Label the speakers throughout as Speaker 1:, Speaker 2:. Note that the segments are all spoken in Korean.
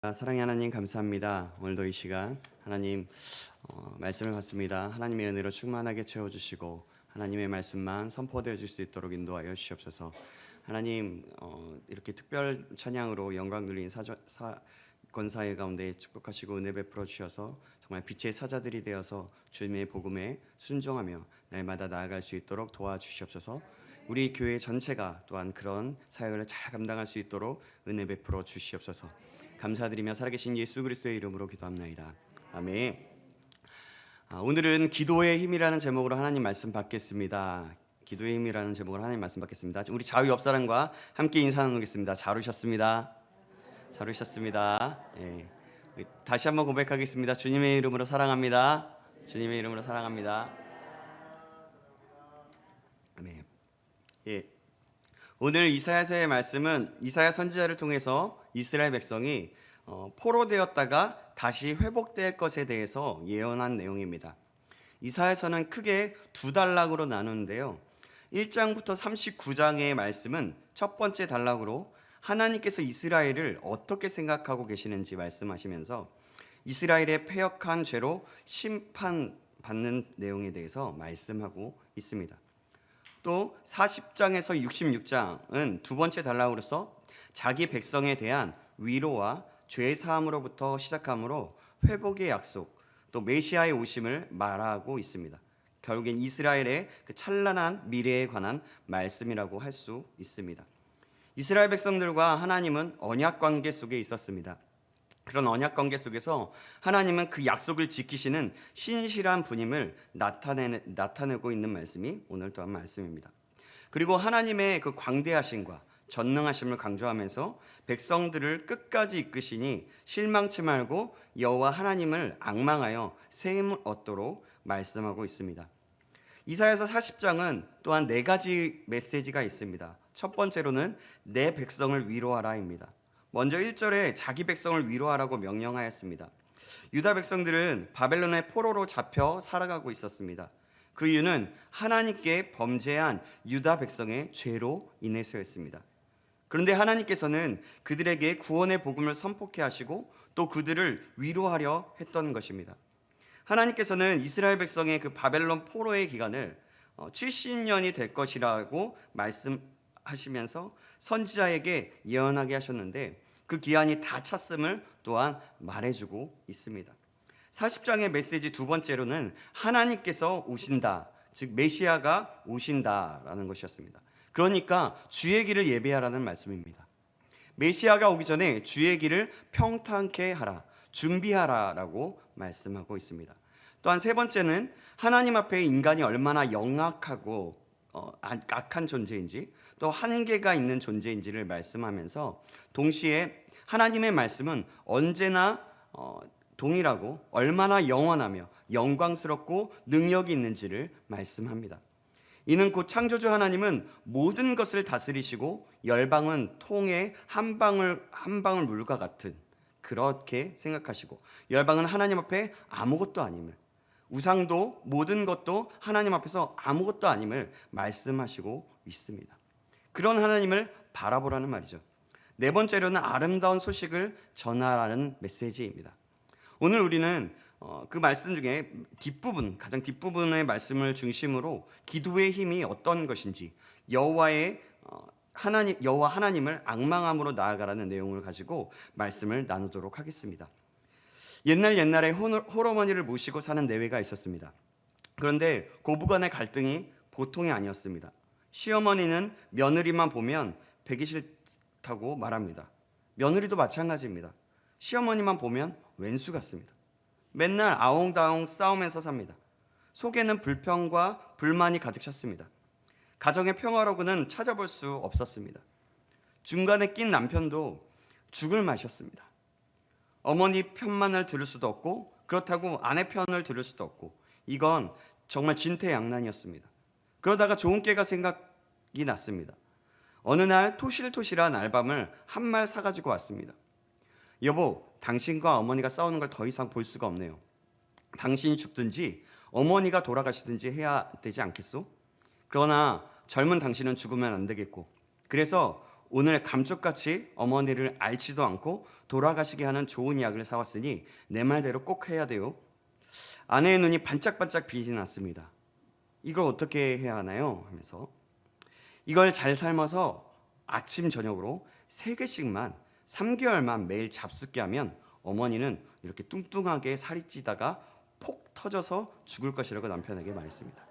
Speaker 1: 사랑의 하나님 감사합니다. 오늘도 이 시간 하나님 말씀을 받습니다. 하나님의 은혜로 충만하게 채워주시고 하나님의 말씀만 선포되어 줄 수 있도록 인도하여 주시옵소서. 하나님 이렇게 특별 찬양으로 영광 돌린 권사회 가운데 축복하시고 은혜 베풀어 주셔서 정말 빛의 사자들이 되어서 주님의 복음에 순종하며 날마다 나아갈 수 있도록 도와주시옵소서. 우리 교회 전체가 또한 그런 사역을 잘 감당할 수 있도록 은혜 베풀어 주시옵소서. 감사드리며 살아계신 예수 그리스도의 이름으로 기도합나이다. 아멘. 오늘은 기도의 힘이라는 제목으로 하나님 말씀 받겠습니다. 기도의 힘이라는 제목으로 하나님 말씀 받겠습니다. 우리 좌우 옆 사람과 함께 인사 나누겠습니다. 잘 오셨습니다. 잘 오셨습니다. 예. 다시 한번 고백하겠습니다. 주님의 이름으로 사랑합니다. 주님의 이름으로 사랑합니다. 아멘. 예. 오늘 이사야서의 말씀은 이사야 선지자를 통해서 이스라엘 백성이 포로되었다가 다시 회복될 것에 대해서 예언한 내용입니다. 이사야서는 크게 두 단락으로 나누는데요. 1장부터 39장의 말씀은 첫 번째 단락으로 하나님께서 이스라엘을 어떻게 생각하고 계시는지 말씀하시면서 이스라엘의 패역한 죄로 심판받는 내용에 대해서 말씀하고 있습니다. 또 40장에서 66장은 두 번째 단락으로서 자기 백성에 대한 위로와 죄 사함으로부터 시작하므로 회복의 약속, 또 메시아의 오심을 말하고 있습니다. 결국엔 이스라엘의 그 찬란한 미래에 관한 말씀이라고 할 수 있습니다. 이스라엘 백성들과 하나님은 언약 관계 속에 있었습니다. 그런 언약 관계 속에서 하나님은 그 약속을 지키시는 신실한 분임을 나타내고 있는 말씀이 오늘 또한 말씀입니다. 그리고 하나님의 그 광대하심과 전능하심을 강조하면서 백성들을 끝까지 이끄시니 실망치 말고 여호와 하나님을 앙망하여 셈을 얻도록 말씀하고 있습니다. 이사야서 40장은 또한 네 가지 메시지가 있습니다. 첫 번째로는 내 백성을 위로하라입니다. 먼저 1절에 자기 백성을 위로하라고 명령하였습니다. 유다 백성들은 바벨론의 포로로 잡혀 살아가고 있었습니다. 그 이유는 하나님께 범죄한 유다 백성의 죄로 인해서였습니다. 그런데 하나님께서는 그들에게 구원의 복음을 선포케 하시고 또 그들을 위로하려 했던 것입니다. 하나님께서는 이스라엘 백성의 그 바벨론 포로의 기간을 70년이 될 것이라고 말씀하시면서 선지자에게 예언하게 하셨는데 그 기한이 다 찼음을 또한 말해주고 있습니다. 40장의 메시지 두 번째로는 하나님께서 오신다, 즉 메시아가 오신다라는 것이었습니다. 그러니까 주의 길을 예배하라는 말씀입니다. 메시아가 오기 전에 주의 길을 평탄케 하라, 준비하라라고 말씀하고 있습니다. 또한 세 번째는 하나님 앞에 인간이 얼마나 영악하고 악한 존재인지 또 한계가 있는 존재인지를 말씀하면서 동시에 하나님의 말씀은 언제나 동일하고 얼마나 영원하며 영광스럽고 능력이 있는지를 말씀합니다. 이는 곧 창조주 하나님은 모든 것을 다스리시고 열방은 통에 한 방울 물과 같은 그렇게 생각하시고 열방은 하나님 앞에 아무것도 아님을, 우상도 모든 것도 하나님 앞에서 아무것도 아님을 말씀하시고 있습니다. 그런 하나님을 바라보라는 말이죠. 네 번째로는 아름다운 소식을 전하라는 메시지입니다. 오늘 우리는 그 말씀 중에 가장 뒷부분의 말씀을 중심으로 기도의 힘이 어떤 것인지 여호와 하나님을 앙망함으로 나아가라는 내용을 가지고 말씀을 나누도록 하겠습니다. 옛날에 홀어머니를 모시고 사는 내외가 있었습니다. 그런데 고부간의 갈등이 보통이 아니었습니다. 시어머니는 며느리만 보면 배기 싫다고 말합니다. 며느리도 마찬가지입니다. 시어머니만 보면 왼수 같습니다. 맨날 아웅다웅 싸우면서 삽니다. 속에는 불평과 불만이 가득 찼습니다. 가정의 평화로고는 찾아볼 수 없었습니다. 중간에 낀 남편도 죽을 맛이었습니다. 어머니 편만을 들을 수도 없고 그렇다고 아내 편을 들을 수도 없고 이건 정말 진퇴양난이었습니다. 그러다가 좋은 깨가 생각이 났습니다. 어느 날 토실토실한 알밤을 한 말 사가지고 왔습니다. 여보, 당신과 어머니가 싸우는 걸 더 이상 볼 수가 없네요. 당신이 죽든지 어머니가 돌아가시든지 해야 되지 않겠소? 그러나 젊은 당신은 죽으면 안 되겠고 그래서 오늘 감쪽같이 어머니를 앓지도 않고 돌아가시게 하는 좋은 약을 사왔으니 내 말대로 꼭 해야 돼요. 아내의 눈이 반짝반짝 빛이 났습니다. 이걸 어떻게 해야 하나요? 하면서 이걸 잘 삶아서 아침 저녁으로 3개씩만 3개월만 매일 잡숫게 하면 어머니는 이렇게 뚱뚱하게 살이 찌다가 폭 터져서 죽을 것이라고 남편에게 말했습니다.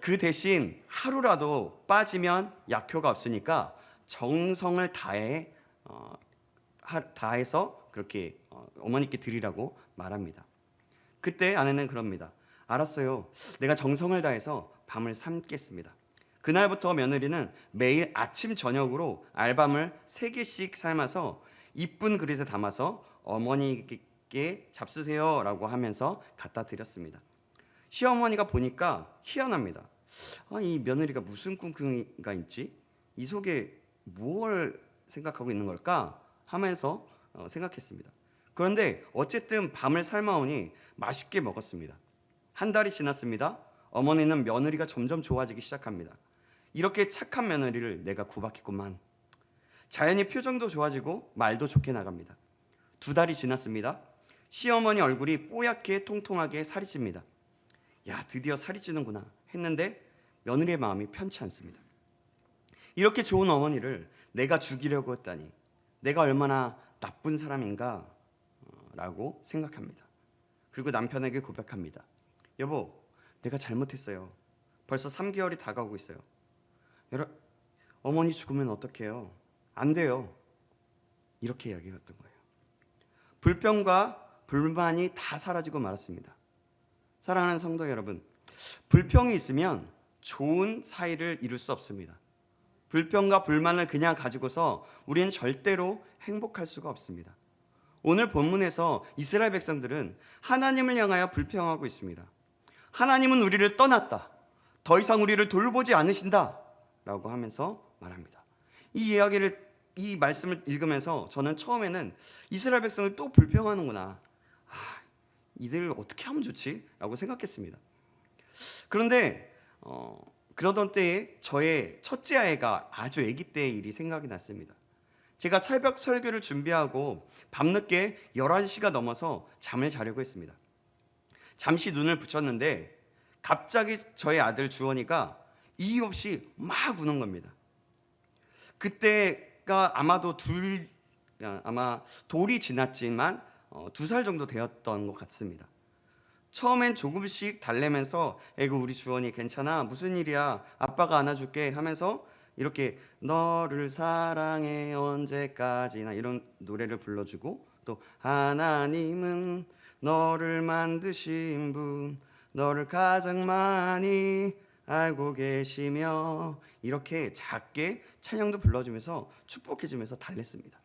Speaker 1: 그 대신 하루라도 빠지면 약효가 없으니까 정성을 다해서 그렇게 어머니께 드리라고 말합니다. 그때 아내는 그럽니다. 알았어요. 내가 정성을 다해서 밤을 삶겠습니다. 그날부터 며느리는 매일 아침 저녁으로 알밤을 3개씩 삶아서 이쁜 그릇에 담아서 어머니께 잡수세요 라고 하면서 갖다 드렸습니다. 시어머니가 보니까 희한합니다. 이 며느리가 무슨 꿍꿍이가 있지? 이 속에 뭘 생각하고 있는 걸까? 하면서 생각했습니다. 그런데 어쨌든 밤을 삶아오니 맛있게 먹었습니다. 한 달이 지났습니다. 어머니는 며느리가 점점 좋아지기 시작합니다. 이렇게 착한 며느리를 내가 구박했구만. 자연히 표정도 좋아지고 말도 좋게 나갑니다. 2달이 지났습니다. 시어머니 얼굴이 뽀얗게 통통하게 살이 찝니다. 야, 드디어 살이 찌는구나 했는데 며느리의 마음이 편치 않습니다. 이렇게 좋은 어머니를 내가 죽이려고 했다니 내가 얼마나 나쁜 사람인가 라고 생각합니다. 그리고 남편에게 고백합니다. 여보, 내가 잘못했어요. 벌써 3개월이 다가오고 있어요. 어머니 죽으면 어떡해요? 안 돼요. 이렇게 이야기했던 거예요. 불평과 불만이 다 사라지고 말았습니다. 사랑하는 성도 여러분, 불평이 있으면 좋은 사이를 이룰 수 없습니다. 불평과 불만을 그냥 가지고서 우리는 절대로 행복할 수가 없습니다. 오늘 본문에서 이스라엘 백성들은 하나님을 향하여 불평하고 있습니다. 하나님은 우리를 떠났다. 더 이상 우리를 돌보지 않으신다. 라고 하면서 말합니다. 이 말씀을 읽으면서 저는 처음에는 이스라엘 백성을 또 불평하는구나. 이들 어떻게 하면 좋지? 라고 생각했습니다. 그런데 그러던 때에 저의 첫째 아이가 아주 아기 때의 일이 생각이 났습니다. 제가 새벽 설교를 준비하고 밤늦게 11시가 넘어서 잠을 자려고 했습니다. 잠시 눈을 붙였는데 갑자기 저의 아들 주원이가 이유 없이 막 우는 겁니다. 그때가 아마도 돌이 지났지만 2살 정도 되었던 것 같습니다. 처음엔 조금씩 달래면서 에구 우리 주원이 괜찮아? 무슨 일이야? 아빠가 안아줄게 하면서 이렇게 너를 사랑해 언제까지나 이런 노래를 불러주고 또 하나님은 너를 만드신 분 너를 가장 많이 알고 계시며 이렇게 작게 찬양도 불러주면서 축복해주면서 달랬습니다.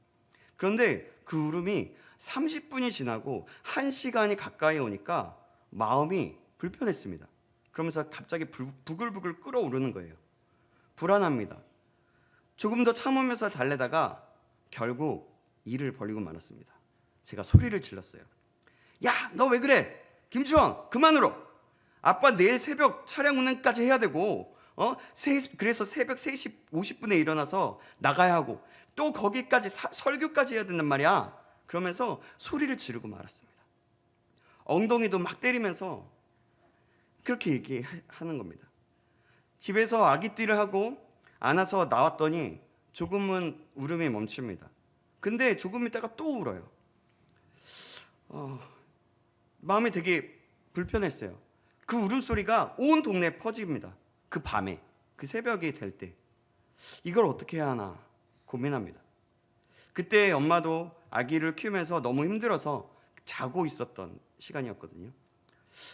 Speaker 1: 그런데 그 울음이 30분이 지나고 1시간이 가까이 오니까 마음이 불편했습니다. 그러면서 갑자기 부글부글 끓어오르는 거예요. 불안합니다. 조금 더 참으면서 달래다가 결국 일을 벌이고 말았습니다. 제가 소리를 질렀어요. 야, 너 왜 그래? 김주원, 그만 울어. 아빠 내일 새벽 차량 운행까지 해야 되고 그래서 새벽 3시 50분에 일어나서 나가야 하고 또 거기까지 설교까지 해야 된단 말이야. 그러면서 소리를 지르고 말았습니다. 엉덩이도 막 때리면서 그렇게 얘기하는 겁니다. 집에서 아기띠를 하고 안아서 나왔더니 조금은 울음이 멈춥니다. 근데 조금 있다가 또 울어요. 마음이 되게 불편했어요. 그 울음소리가 온 동네에 퍼집니다. 그 밤에, 그 새벽이 될 때 이걸 어떻게 해야 하나 고민합니다. 그때 엄마도 아기를 키우면서 너무 힘들어서 자고 있었던 시간이었거든요.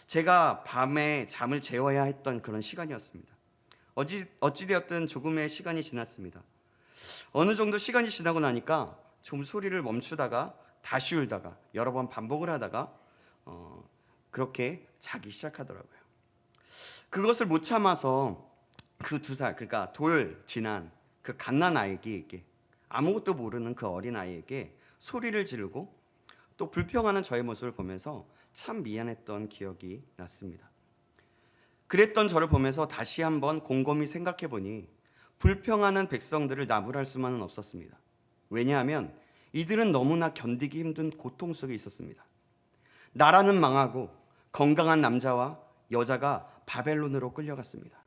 Speaker 1: 제가 밤에 잠을 재워야 했던 그런 시간이었습니다. 어찌되었든 조금의 시간이 지났습니다. 어느 정도 시간이 지나고 나니까 좀 소리를 멈추다가 다시 울다가 여러 번 반복을 하다가 그렇게 자기 시작하더라고요. 그것을 못 참아서 그 2살, 그러니까 돌 지난 그 갓난 아이에게 아무것도 모르는 그 어린 아이에게 소리를 지르고 또 불평하는 저의 모습을 보면서 참 미안했던 기억이 났습니다. 그랬던 저를 보면서 다시 한번 곰곰이 생각해 보니 불평하는 백성들을 나무랄 수만은 없었습니다. 왜냐하면 이들은 너무나 견디기 힘든 고통 속에 있었습니다. 나라는 망하고 건강한 남자와 여자가 바벨론으로 끌려갔습니다.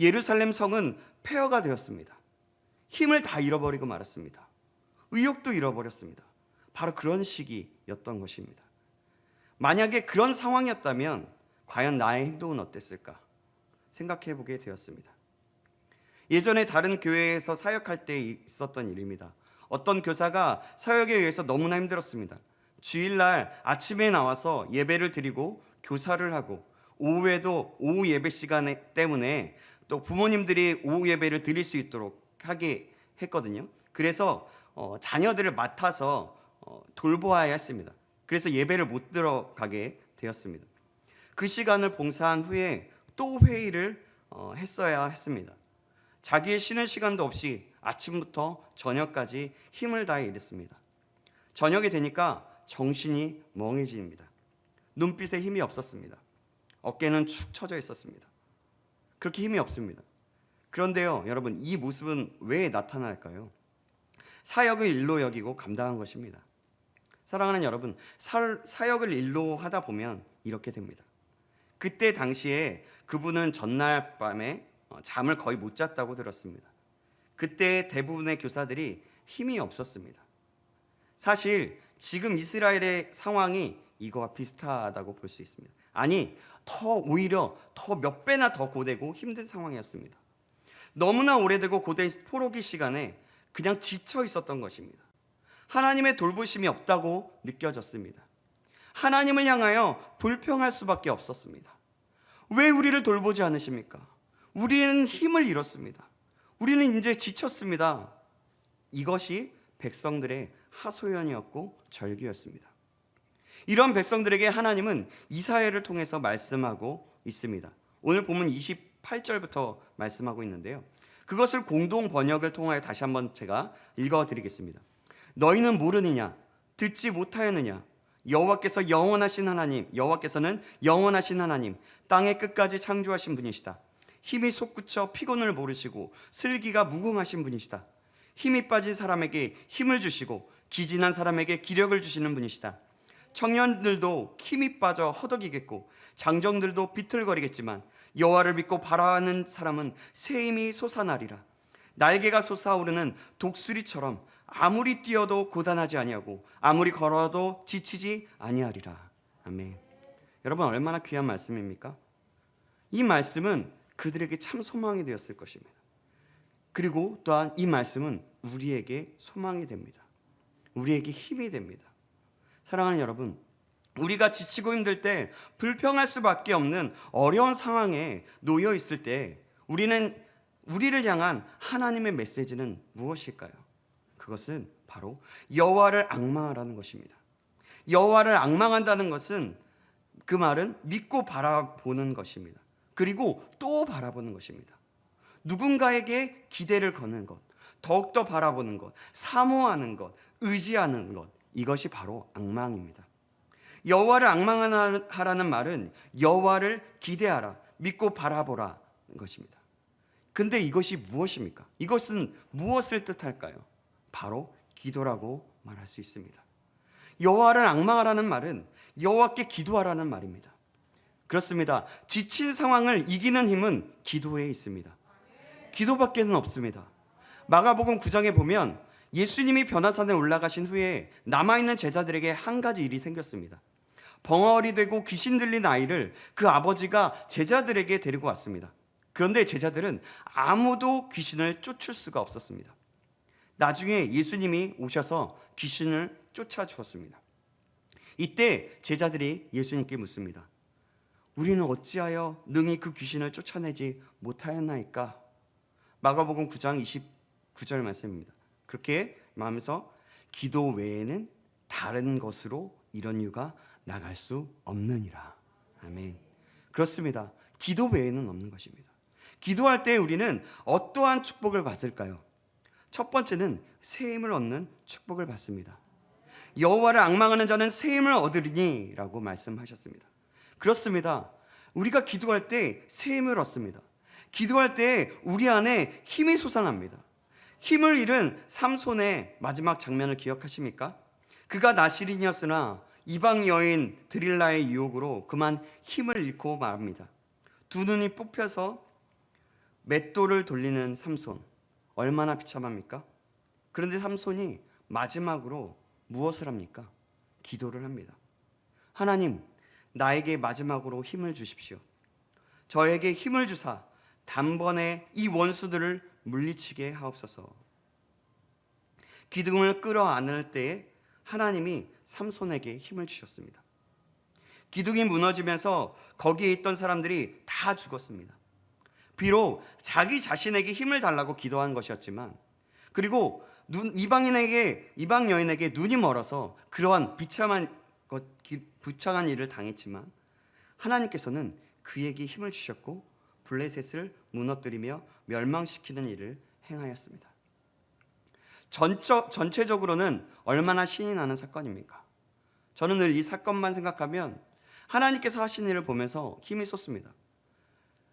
Speaker 1: 예루살렘 성은 폐허가 되었습니다. 힘을 다 잃어버리고 말았습니다. 의욕도 잃어버렸습니다. 바로 그런 시기였던 것입니다. 만약에 그런 상황이었다면 과연 나의 행동은 어땠을까 생각해 보게 되었습니다. 예전에 다른 교회에서 사역할 때 있었던 일입니다. 어떤 교사가 사역에 의해서 너무나 힘들었습니다. 주일날 아침에 나와서 예배를 드리고 교사를 하고 오후에도 오후 예배 시간 때문에 또 부모님들이 오후 예배를 드릴 수 있도록 하게 했거든요. 그래서 자녀들을 맡아서 돌보아야 했습니다. 그래서 예배를 못 들어가게 되었습니다. 그 시간을 봉사한 후에 또 회의를 했어야 했습니다. 자기의 쉬는 시간도 없이 아침부터 저녁까지 힘을 다해 일했습니다. 저녁이 되니까 정신이 멍해집니다. 눈빛에 힘이 없었습니다. 어깨는 축 처져 있었습니다. 그렇게 힘이 없습니다. 그런데요, 여러분, 이 모습은 왜 나타날까요? 사역을 일로 여기고 감당한 것입니다. 사랑하는 여러분, 사역을 일로 하다 보면 이렇게 됩니다. 그때 당시에 그분은 전날 밤에 잠을 거의 못 잤다고 들었습니다. 그때 대부분의 교사들이 힘이 없었습니다. 사실 지금 이스라엘의 상황이 이거와 비슷하다고 볼 수 있습니다. 아니, 오히려 더 몇 배나 더 고되고 힘든 상황이었습니다. 너무나 오래되고 고된 포로기 시간에 그냥 지쳐 있었던 것입니다. 하나님의 돌보심이 없다고 느껴졌습니다. 하나님을 향하여 불평할 수밖에 없었습니다. 왜 우리를 돌보지 않으십니까? 우리는 힘을 잃었습니다. 우리는 이제 지쳤습니다. 이것이 백성들의 하소연이었고 절규였습니다. 이런 백성들에게 하나님은 이사야를 통해서 말씀하고 있습니다. 오늘 본문 28절부터 말씀하고 있는데요. 그것을 공동 번역을 통하여 다시 한번 제가 읽어드리겠습니다. 너희는 모르느냐? 듣지 못하였느냐? 여호와께서는 영원하신 하나님, 땅의 끝까지 창조하신 분이시다. 힘이 솟구쳐 피곤을 모르시고 슬기가 무궁하신 분이시다. 힘이 빠진 사람에게 힘을 주시고 기진한 사람에게 기력을 주시는 분이시다. 청년들도 힘이 빠져 허덕이겠고 장정들도 비틀거리겠지만 여호와를 믿고 바라는 사람은 새 힘이 솟아나리라. 날개가 솟아오르는 독수리처럼 아무리 뛰어도 고단하지 아니하고 아무리 걸어도 지치지 아니하리라. 아멘. 여러분, 얼마나 귀한 말씀입니까? 이 말씀은 그들에게 참 소망이 되었을 것입니다. 그리고 또한 이 말씀은 우리에게 소망이 됩니다. 우리에게 힘이 됩니다. 사랑하는 여러분, 우리가 지치고 힘들 때 불평할 수밖에 없는 어려운 상황에 놓여 있을 때 우리를 향한 하나님의 메시지는 무엇일까요? 그것은 바로 여호와를 앙망하라는 것입니다. 여호와를 앙망한다는 것은 그 말은 믿고 바라보는 것입니다. 그리고 또 바라보는 것입니다. 누군가에게 기대를 거는 것, 더욱더 바라보는 것, 사모하는 것, 의지하는 것, 이것이 바로 앙망입니다. 여호와를 앙망하라는 말은 여호와를 기대하라, 믿고 바라보라는 것입니다. 근데 이것이 무엇입니까? 이것은 무엇을 뜻할까요? 바로 기도라고 말할 수 있습니다. 여호와를 앙망하라는 말은 여호와께 기도하라는 말입니다. 그렇습니다. 지친 상황을 이기는 힘은 기도에 있습니다. 기도밖에는 없습니다. 마가복음 9장에 보면 예수님이 변화산에 올라가신 후에 남아있는 제자들에게 한 가지 일이 생겼습니다. 벙어리 되고 귀신 들린 아이를 그 아버지가 제자들에게 데리고 왔습니다. 그런데 제자들은 아무도 귀신을 쫓을 수가 없었습니다. 나중에 예수님이 오셔서 귀신을 쫓아주었습니다. 이때 제자들이 예수님께 묻습니다. 우리는 어찌하여 능히 그 귀신을 쫓아내지 못하였나이까? 마가복음 9장 29절 말씀입니다. 그렇게 말하면서 기도 외에는 다른 것으로 이런 유가 나갈 수 없느니라. 아멘. 그렇습니다. 기도 외에는 없는 것입니다. 기도할 때 우리는 어떠한 축복을 받을까요? 첫 번째는 새 힘을 얻는 축복을 받습니다. 여호와를 앙망하는 자는 새 힘을 얻으리니 라고 말씀하셨습니다. 그렇습니다. 우리가 기도할 때 새 힘을 얻습니다. 기도할 때 우리 안에 힘이 솟아납니다. 힘을 잃은 삼손의 마지막 장면을 기억하십니까? 그가 나실인이었으나 이방 여인 드릴라의 유혹으로 그만 힘을 잃고 말합니다. 두 눈이 뽑혀서 맷돌을 돌리는 삼손, 얼마나 비참합니까? 그런데 삼손이 마지막으로 무엇을 합니까? 기도를 합니다. 하나님, 나에게 마지막으로 힘을 주십시오. 저에게 힘을 주사 단번에 이 원수들을 물리치게 하옵소서. 기둥을 끌어안을 때에 하나님이 삼손에게 힘을 주셨습니다. 기둥이 무너지면서 거기에 있던 사람들이 다 죽었습니다. 비록 자기 자신에게 힘을 달라고 기도한 것이었지만, 그리고 이방 여인에게 눈이 멀어서 그러한 비참한 일을 당했지만 하나님께서는 그에게 힘을 주셨고 블레셋을 무너뜨리며 멸망시키는 일을 행하였습니다. 전체적으로는 얼마나 신이 나는 사건입니까? 저는 늘 이 사건만 생각하면 하나님께서 하신 일을 보면서 힘이 솟습니다.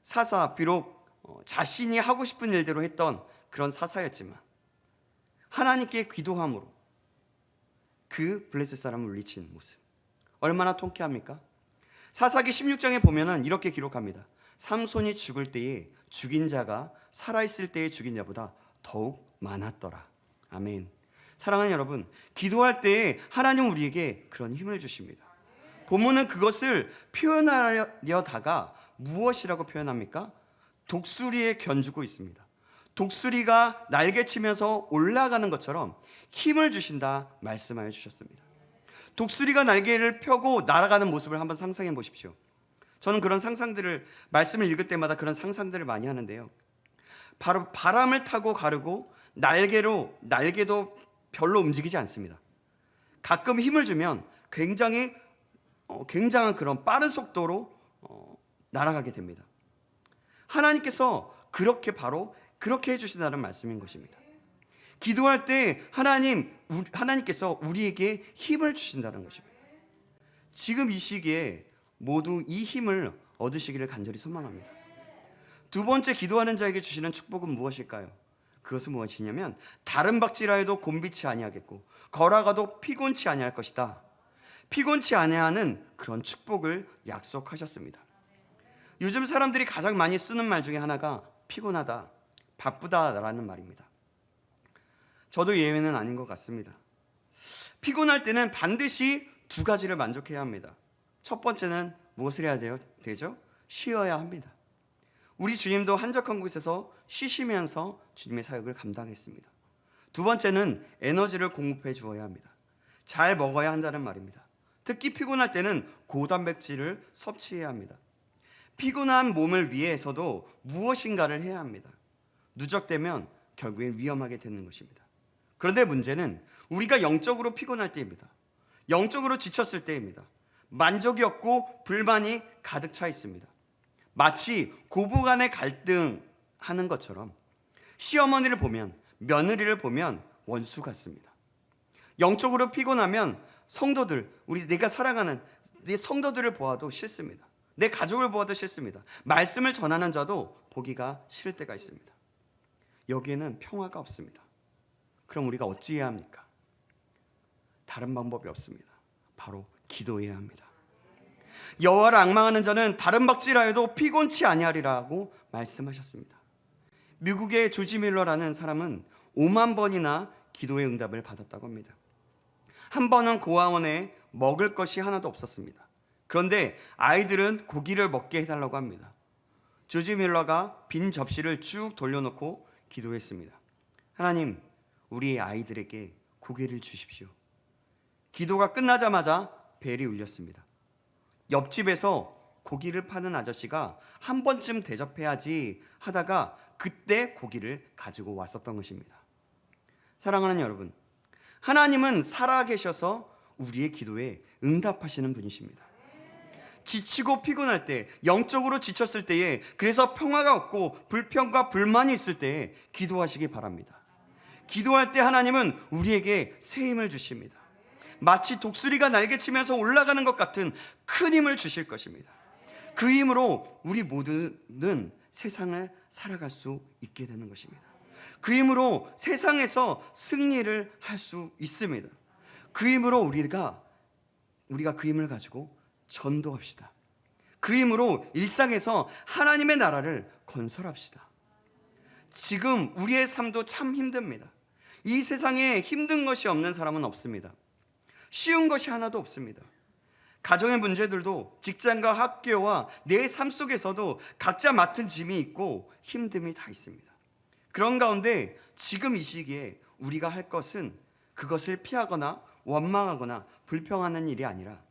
Speaker 1: 사사, 비록 자신이 하고 싶은 일대로 했던 그런 사사였지만 하나님께 기도함으로 그 블레셋 사람을 물리친 모습, 얼마나 통쾌합니까? 사사기 16장에 보면은 이렇게 기록합니다. 삼손이 죽을 때에 죽인 자가 살아있을 때의 죽인 자보다 더욱 많았더라. 아멘. 사랑하는 여러분, 기도할 때에 하나님 우리에게 그런 힘을 주십니다. 본문은 그것을 표현하려다가 무엇이라고 표현합니까? 독수리에 견주고 있습니다. 독수리가 날개치면서 올라가는 것처럼 힘을 주신다 말씀하여 주셨습니다. 독수리가 날개를 펴고 날아가는 모습을 한번 상상해 보십시오. 저는 그런 상상들을, 말씀을 읽을 때마다 그런 상상들을 많이 하는데요. 바로 바람을 타고 가르고 날개도 별로 움직이지 않습니다. 가끔 힘을 주면 굉장한 그런 빠른 속도로 날아가게 됩니다. 하나님께서 그렇게 해주신다는 말씀인 것입니다. 기도할 때 하나님께서 우리에게 힘을 주신다는 것입니다. 지금 이 시기에 모두 이 힘을 얻으시기를 간절히 소망합니다. 두 번째, 기도하는 자에게 주시는 축복은 무엇일까요? 그것은 무엇이냐면 다른 박지라 해도 곤비치 아니하겠고 걸어가도 피곤치 아니할 것이다. 피곤치 아니하는 그런 축복을 약속하셨습니다. 요즘 사람들이 가장 많이 쓰는 말 중에 하나가 피곤하다, 바쁘다라는 말입니다. 저도 예외는 아닌 것 같습니다. 피곤할 때는 반드시 두 가지를 만족해야 합니다. 첫 번째는 무엇을 해야 되죠? 쉬어야 합니다. 우리 주님도 한적한 곳에서 쉬시면서 주님의 사역을 감당했습니다. 두 번째는 에너지를 공급해 주어야 합니다. 잘 먹어야 한다는 말입니다. 특히 피곤할 때는 고단백질을 섭취해야 합니다. 피곤한 몸을 위해서도 무엇인가를 해야 합니다. 누적되면 결국엔 위험하게 되는 것입니다. 그런데 문제는 우리가 영적으로 피곤할 때입니다. 영적으로 지쳤을 때입니다. 만족이 없고 불만이 가득 차 있습니다. 마치 고부간의 갈등하는 것처럼 시어머니를 보면, 며느리를 보면 원수 같습니다. 영적으로 피곤하면 내가 사랑하는 내 성도들을 보아도 싫습니다. 내 가족을 보아도 싫습니다. 말씀을 전하는 자도 보기가 싫을 때가 있습니다. 여기에는 평화가 없습니다. 그럼 우리가 어찌해야 합니까? 다른 방법이 없습니다. 바로 기도해야 합니다. 여호와를 앙망하는 자는 다른 박지라 해도 피곤치 아니하리라고 말씀하셨습니다. 미국의 조지 밀러라는 사람은 5만 번이나 기도의 응답을 받았다고 합니다. 한 번은 고아원에 먹을 것이 하나도 없었습니다. 그런데 아이들은 고기를 먹게 해달라고 합니다. 조지 밀러가 빈 접시를 쭉 돌려놓고 기도했습니다. 하나님, 우리 아이들에게 고기를 주십시오. 기도가 끝나자마자 벨이 울렸습니다. 옆집에서 고기를 파는 아저씨가 한 번쯤 대접해야지 하다가 그때 고기를 가지고 왔었던 것입니다. 사랑하는 여러분, 하나님은 살아계셔서 우리의 기도에 응답하시는 분이십니다. 지치고 피곤할 때, 영적으로 지쳤을 때에, 그래서 평화가 없고 불평과 불만이 있을 때에 기도하시기 바랍니다. 기도할 때 하나님은 우리에게 새 힘을 주십니다. 마치 독수리가 날개치면서 올라가는 것 같은 큰 힘을 주실 것입니다. 그 힘으로 우리 모두는 세상을 살아갈 수 있게 되는 것입니다. 그 힘으로 세상에서 승리를 할 수 있습니다. 그 힘으로 우리가 그 힘을 가지고 전도합시다. 그 힘으로 일상에서 하나님의 나라를 건설합시다. 지금 우리의 삶도 참 힘듭니다. 이 세상에 힘든 것이 없는 사람은 없습니다. 쉬운 것이 하나도 없습니다. 가정의 문제들도 직장과 학교와 내 삶 속에서도 각자 맡은 짐이 있고 힘듦이 다 있습니다. 그런 가운데 지금 이 시기에 우리가 할 것은 그것을 피하거나 원망하거나 불평하는 일이 아니라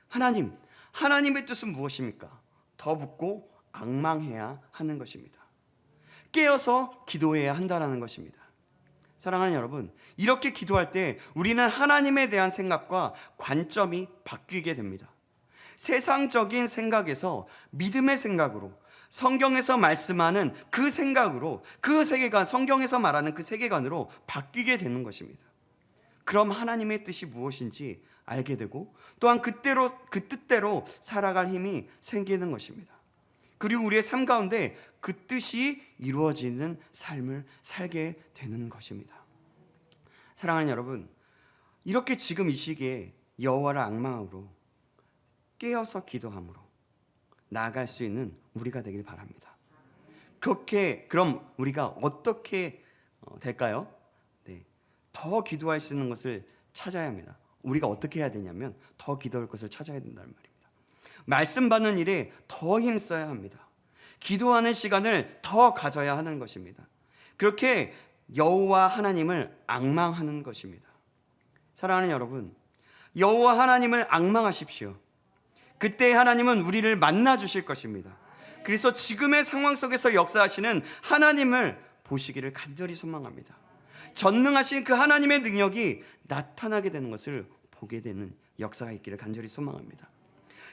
Speaker 1: 하나님의 뜻은 무엇입니까? 더 묻고 앙망해야 하는 것입니다. 깨어서 기도해야 한다는 것입니다. 사랑하는 여러분, 이렇게 기도할 때 우리는 하나님에 대한 생각과 관점이 바뀌게 됩니다. 세상적인 생각에서 믿음의 생각으로, 성경에서 말씀하는 그 생각으로, 그 세계관, 성경에서 말하는 그 세계관으로 바뀌게 되는 것입니다. 그럼 하나님의 뜻이 무엇인지 알게 되고 또한 그 뜻대로 살아갈 힘이 생기는 것입니다. 그리고 우리의 삶 가운데 그 뜻이 이루어지는 삶을 살게 되는 것입니다. 사랑하는 여러분, 이렇게 지금 이 시기에 여호와를 앙망함으로 깨어서 기도함으로 나아갈 수 있는 우리가 되길 바랍니다. 그럼 우리가 어떻게 될까요? 더 기도할 수 있는 것을 찾아야 합니다. 우리가 어떻게 해야 되냐면 더 기도할 것을 찾아야 된다는 말입니다. 말씀 받는 일에 더 힘써야 합니다. 기도하는 시간을 더 가져야 하는 것입니다. 그렇게 여호와 하나님을 앙망하는 것입니다. 사랑하는 여러분, 여호와 하나님을 앙망하십시오. 그때 하나님은 우리를 만나 주실 것입니다. 그래서 지금의 상황 속에서 역사하시는 하나님을 보시기를 간절히 소망합니다. 전능하신 그 하나님의 능력이 나타나게 되는 것을 보게 되는 역사가 있기를 간절히 소망합니다.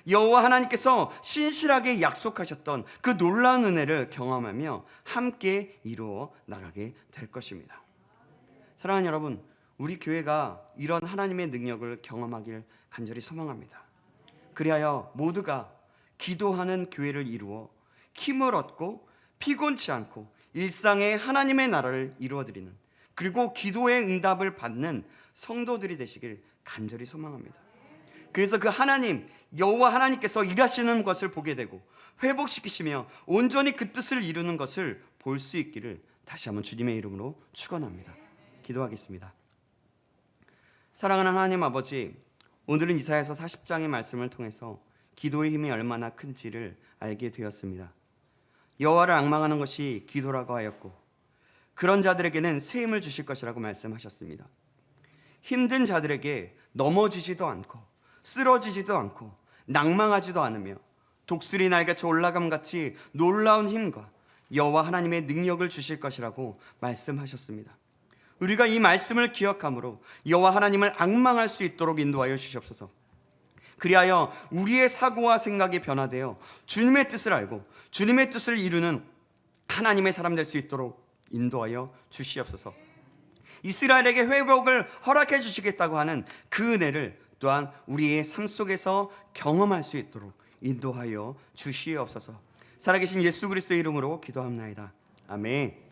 Speaker 1: 여호와 하나님께서 신실하게 약속하셨던 그 놀라운 은혜를 경험하며 함께 이루어 나가게 될 것입니다. 사랑하는 여러분, 우리 교회가 이런 하나님의 능력을 경험하길 간절히 소망합니다. 그리하여 모두가 기도하는 교회를 이루어 힘을 얻고 피곤치 않고 일상의 하나님의 나라를 이루어드리는, 그리고 기도의 응답을 받는 성도들이 되시길 간절히 소망합니다. 그래서 그 하나님, 여호와 하나님께서 일하시는 것을 보게 되고 회복시키시며 온전히 그 뜻을 이루는 것을 볼 수 있기를 다시 한번 주님의 이름으로 축원합니다. 기도하겠습니다. 사랑하는 하나님 아버지, 오늘은 이사야서 40장의 말씀을 통해서 기도의 힘이 얼마나 큰지를 알게 되었습니다. 여호와를 앙망하는 것이 기도라고 하였고 그런 자들에게는 새 힘을 주실 것이라고 말씀하셨습니다. 힘든 자들에게 넘어지지도 않고 쓰러지지도 않고 낭망하지도 않으며 독수리 날개쳐 올라감같이 놀라운 힘과 여호와 하나님의 능력을 주실 것이라고 말씀하셨습니다. 우리가 이 말씀을 기억함으로 여호와 하나님을 앙망할 수 있도록 인도하여 주시옵소서. 그리하여 우리의 사고와 생각이 변화되어 주님의 뜻을 알고 주님의 뜻을 이루는 하나님의 사람 될 수 있도록 인도하여 주시옵소서. 이스라엘에게 회복을 허락해 주시겠다고 하는 그 은혜를 또한 우리의 삶 속에서 경험할 수 있도록 인도하여 주시옵소서. 살아계신 예수 그리스도의 이름으로 기도합나이다. 아멘.